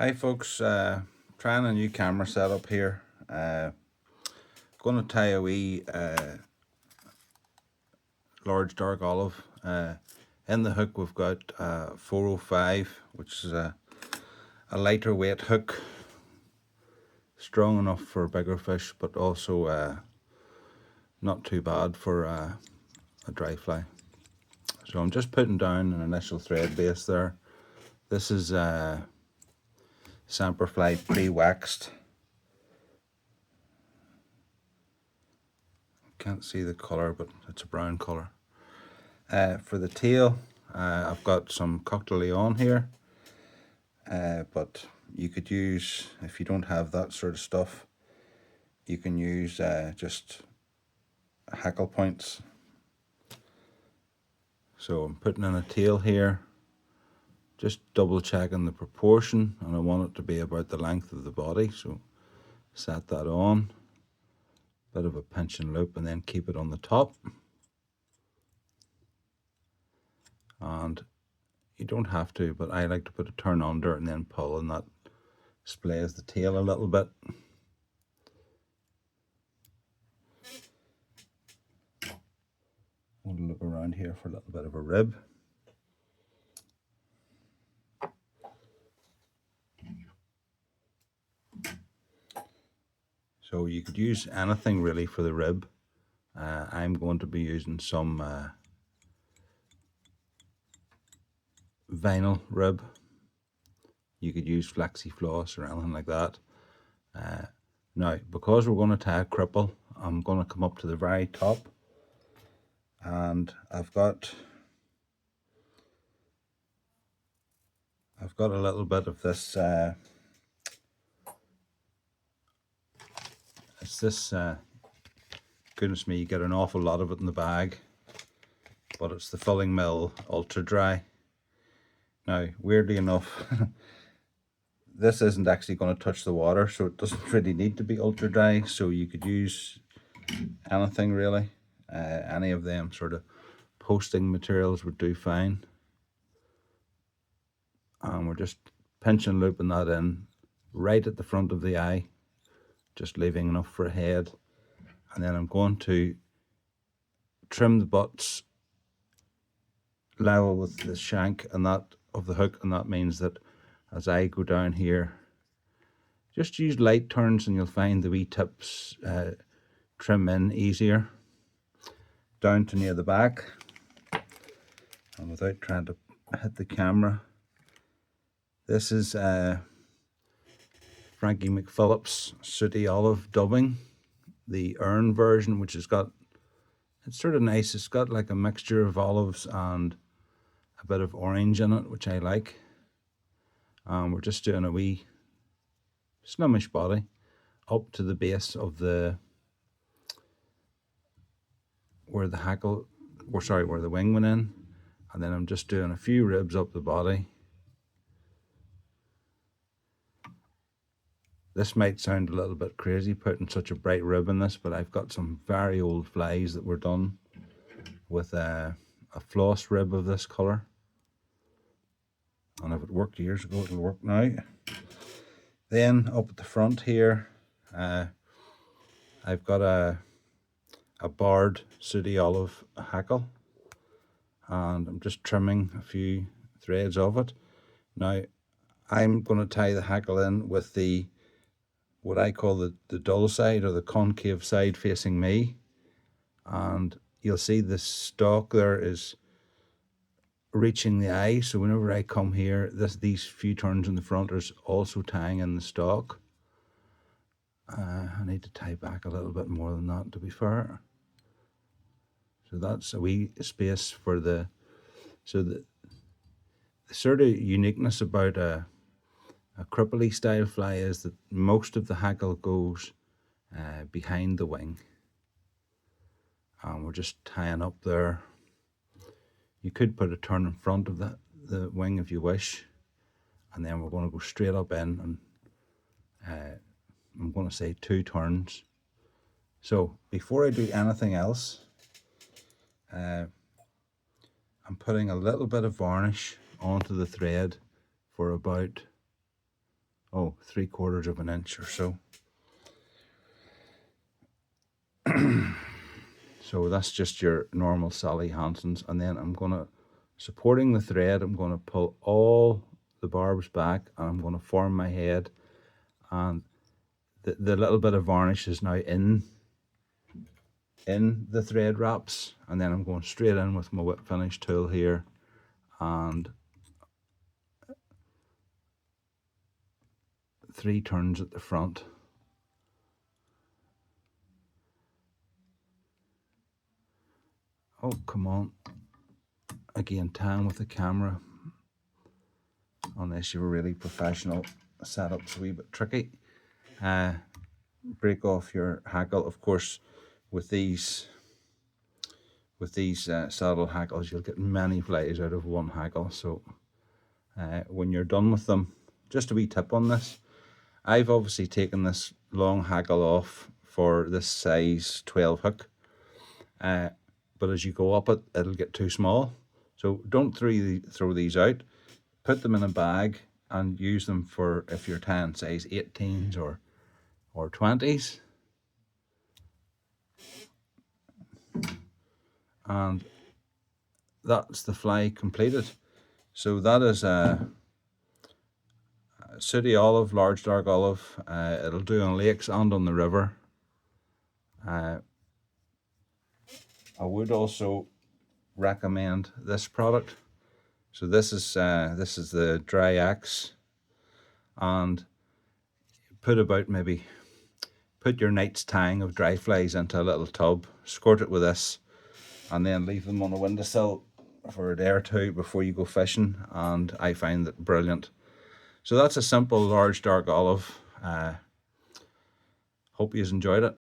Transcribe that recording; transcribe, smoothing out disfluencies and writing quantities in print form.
Hi folks, trying a new camera setup here. Going to tie a wee large dark olive. In the hook we've got 405, which is a lighter weight hook, strong enough for bigger fish, but also not too bad for a dry fly. So I'm just putting down an initial thread base there. This is Samperfly pre-waxed. Can't see the colour, but it's a brown colour. For the tail, I've got some Cocktail Leon here, but you could use, if you don't have that sort of stuff, you can use just hackle points. So I'm putting in a tail here, just double checking the proportion, and I want it to be about the length of the body, so set that on. Bit of a pinch and loop, and then keep it on the top. And you don't have to, but I like to put a turn under and then pull, and that displays the tail a little bit. I want to look around here for a little bit of a rib. So you could use anything really for the rib. I'm going to be using some vinyl rib. You could use flexi floss or anything like that. Now, because we're going to tie a cripple, I'm going to come up to the very top, and I've got a little bit of this. It's this. Goodness me, you get an awful lot of it in the bag, but it's the Filling Mill Ultra Dry. Now, weirdly enough, this isn't actually going to touch the water, so it doesn't really need to be ultra dry. So you could use anything really. Any of them sort of posting materials would do fine. And we're just pinching, looping that in right at the front of the eye, just leaving enough for a head. And then I'm going to trim the butts level with the shank and that of the hook, and that means that as I go down here, just use light turns and you'll find the wee tips trim in easier down to near the back. And without trying to hit the camera, this is Frankie McPhillips Sooty Olive dubbing, the urn version, which has got, it's sort of nice, it's got like a mixture of olives and a bit of orange in it, which I like. We're just doing a wee slimish body up to the base of the where the wing went in, and then I'm just doing a few ribs up the body. This might sound a little bit crazy putting such a bright rib in this, but I've got some very old flies that were done with a floss rib of this colour, and if it worked years ago, it'll work now. Then up at the front here, I've got a barred Sooty Olive hackle, and I'm just trimming a few threads of it. Now I'm going to tie the hackle in with the what I call the dull side, or the concave side facing me, and you'll see the stalk there is reaching the eye, so whenever I come here, these few turns in the front is also tying in the stalk. I need to tie back a little bit more than that, to be fair. So that's a wee space for the sort of uniqueness about a cripply style fly is that most of the hackle goes behind the wing, and we're just tying up there. You could put a turn in front of the wing if you wish, and then we're going to go straight up in, and I'm going to say 2 turns. So before I do anything else, I'm putting a little bit of varnish onto the thread for about oh, 3/4 of an inch or so. So that's just your normal Sally Hansen's, and then I'm gonna, supporting the thread, I'm gonna pull all the barbs back, and I'm gonna form my head, and the little bit of varnish is now in the thread wraps, and then I'm going straight in with my whip finish tool here, and 3 turns at the front. Oh, come on. Again, time with the camera, unless you're a really professional setup's a wee bit tricky. Break off your hackle. Of course, with these saddle hackles, you'll get many flies out of one hackle. So when you're done with them, just a wee tip on this. I've obviously taken this long hackle off for this size 12 hook, but as you go up it, it'll get too small. So don't throw these out. Put them in a bag and use them for if you're tying size 18s or 20s. And that's the fly completed. So that is a sooty olive, large dark olive. It'll do on lakes and on the river. I would also recommend this product. So this is the dry axe, and put your night's tying of dry flies into a little tub, squirt it with this, and then leave them on a windowsill for a day or two before you go fishing, and I find that brilliant. So that's a simple large dark olive. Hope you enjoyed it.